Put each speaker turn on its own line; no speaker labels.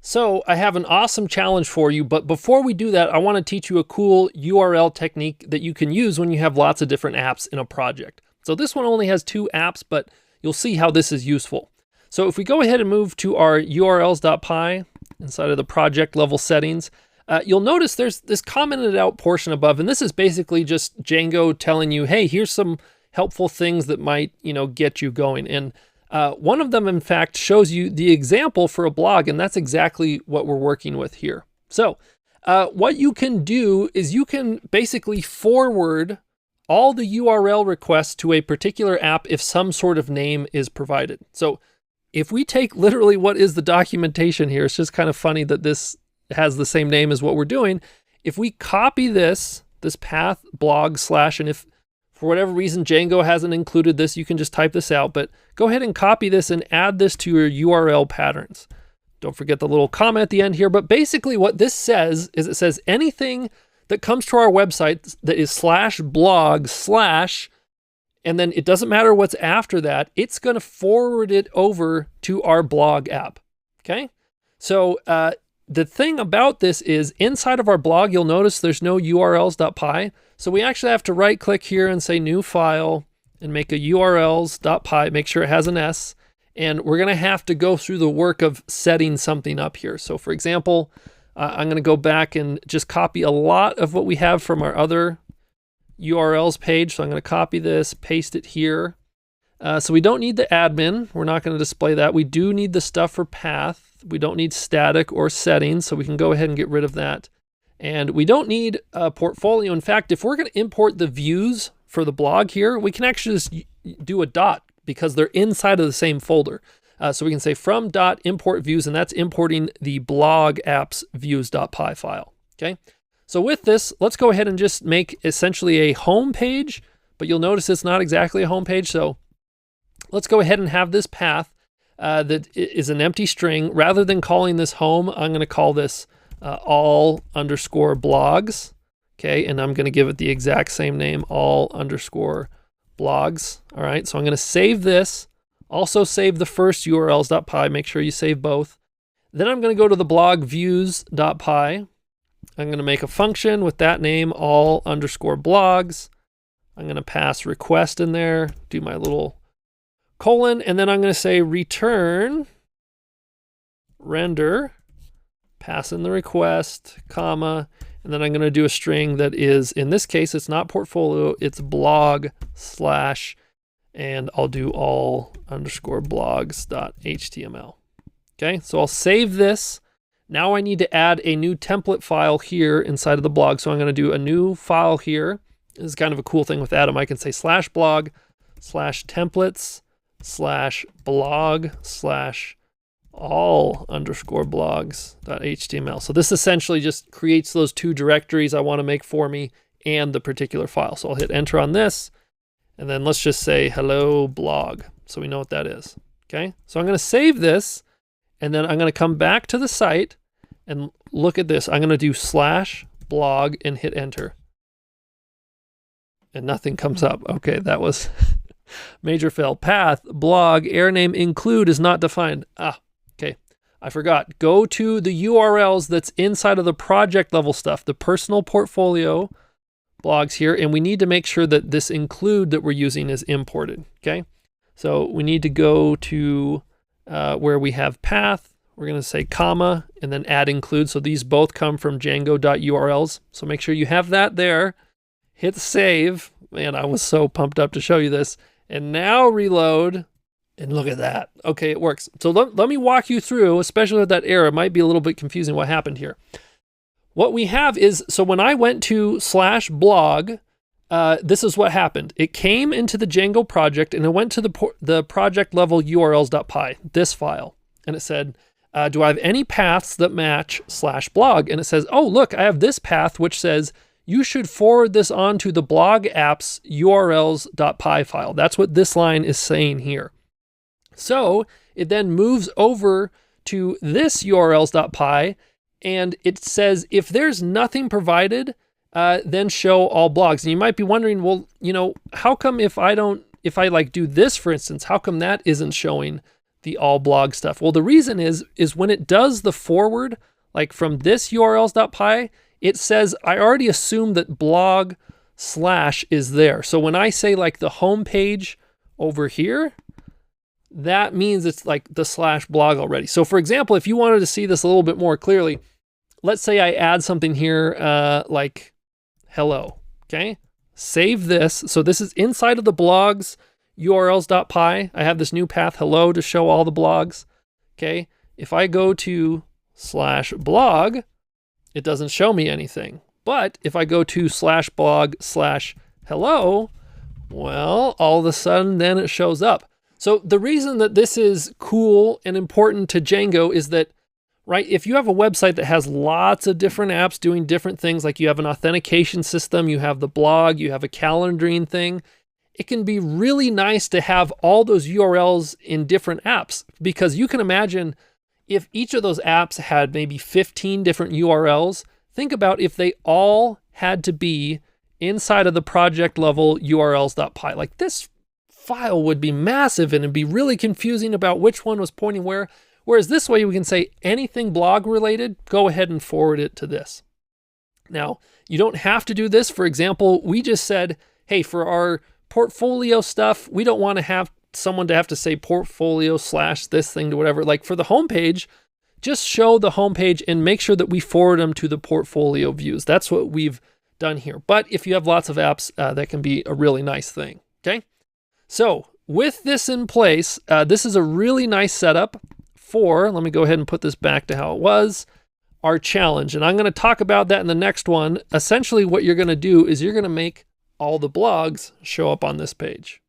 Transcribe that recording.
So I have an awesome challenge for you, but before we do that, I want to teach you a cool URL technique that you can use when you have lots of different apps in a project. So this one only has 2 apps, but you'll see how this is useful. So if we go ahead and move to our urls.py inside of the project level settings, you'll notice there's this commented out portion above, and this is basically just Django telling you, hey, here's some helpful things that might, get you going. And one of them, in fact, shows you the example for a blog, and that's exactly what we're working with here. So what you can do is you can basically forward all the URL requests to a particular app if some sort of name is provided. So if we take literally what is the documentation here, it's just kind of funny that this has the same name as what we're doing. If we copy this path blog slash, and if for whatever reason Django hasn't included this, you can just type this out, but go ahead and copy this and add this to your URL patterns. Don't forget the little comma at the end here, but basically what this says is it says anything that comes to our website that is /blog/ and then it doesn't matter what's after that, it's going to forward it over to our blog app. Okay? So the thing about this is inside of our blog, you'll notice there's no urls.py. So we actually have to right click here and say new file and make a urls.py, make sure it has an S. And we're going to have to go through the work of setting something up here. So for example, I'm going to go back and just copy a lot of what we have from our other URLs page. So I'm going to copy this, paste it here. So we don't need the admin. We're not going to display that. We do need the stuff for path. We don't need static or settings, so we can go ahead and get rid of that. And we don't need a portfolio. In fact, if we're going to import the views for the blog here, we can actually just do a dot because they're inside of the same folder. So we can say from dot import views, and that's importing the blog apps views.py file. Okay. So with this, let's go ahead and just make essentially a home page, but you'll notice it's not exactly a home page. So let's go ahead and have this path that is an empty string. Rather than calling this home, I'm going to call this all_blogs. Okay, and I'm going to give it the exact same name, all_blogs. All right, so I'm going to save this. Also save the first urls.py. Make sure you save both. Then I'm going to go to the blog views.py. I'm going to make a function with that name, all_blogs. I'm going to pass request in there, do my little colon, and then I'm going to say return render, pass in the request, comma, and then I'm going to do a string that is, in this case, it's not portfolio, it's blog slash, and I'll do all_blogs.html. Okay, so I'll save this. Now I need to add a new template file here inside of the blog. So I'm going to do a new file here. This is kind of a cool thing with Atom. I can say /blog/templates/all_blogs.html. So this essentially just creates those 2 directories I want to make for me and the particular file. So I'll hit enter on this, and then let's just say hello blog, so we know what that is. Okay, so I'm going to save this, and then I'm going to come back to the site and look at this. I'm going to do /blog and hit enter. And nothing comes up. Okay, that was major fail. Path, blog, error name include is not defined. Okay, I forgot. Go to the URLs that's inside of the project level stuff, the personal portfolio blogs here, and we need to make sure that this include that we're using is imported. Okay, so we need to go to where we have path. We're going to say comma and then add include. So these both come from django.urls. So make sure you have that there. Hit save. Man, I was so pumped up to show you this. And now reload, and look at that. Okay, it works. So let me walk you through, especially with that error. It might be a little bit confusing what happened here. What we have is, so when I went to /blog, this is what happened. It came into the Django project, and it went to the project level urls.py, this file. And it said, do I have any paths that match /blog? And it says, oh, look, I have this path, which says, you should forward this on to the blog apps urls.py file. That's what this line is saying here. So it then moves over to this urls.py, and it says, if there's nothing provided, then show all blogs. And you might be wondering, well, how come if I like do this, for instance, how come that isn't showing the all blog stuff? Well, the reason is when it does the forward, like from this urls.py, it says, I already assume that blog / is there. So when I say like the home page over here, that means it's like the /blog already. So for example, if you wanted to see this a little bit more clearly, let's say I add something here like hello, okay? Save this. So this is inside of the blogs urls.py. I have this new path hello to show all the blogs, okay? If I go to /blog, it doesn't show me anything. But if I go to /blog /hello, well, all of a sudden then it shows up. So the reason that this is cool and important to Django is that, right, if you have a website that has lots of different apps doing different things, like you have an authentication system, you have the blog, you have a calendaring thing, it can be really nice to have all those URLs in different apps, because you can imagine if each of those apps had maybe 15 different URLs, think about if they all had to be inside of the project level urls.py. Like this file would be massive and it'd be really confusing about which one was pointing where. Whereas this way we can say anything blog related, go ahead and forward it to this. Now, you don't have to do this. For example, we just said, hey, for our portfolio stuff, we don't want to have someone to have to say portfolio / this thing to whatever. Like for the homepage, just show the homepage and make sure that we forward them to the portfolio views. That's what we've done here. But if you have lots of apps, that can be a really nice thing, okay? So with this in place, this is a really nice setup for, let me go ahead and put this back to how it was, our challenge. And I'm going to talk about that in the next one. Essentially what you're going to do is you're going to make all the blogs show up on this page.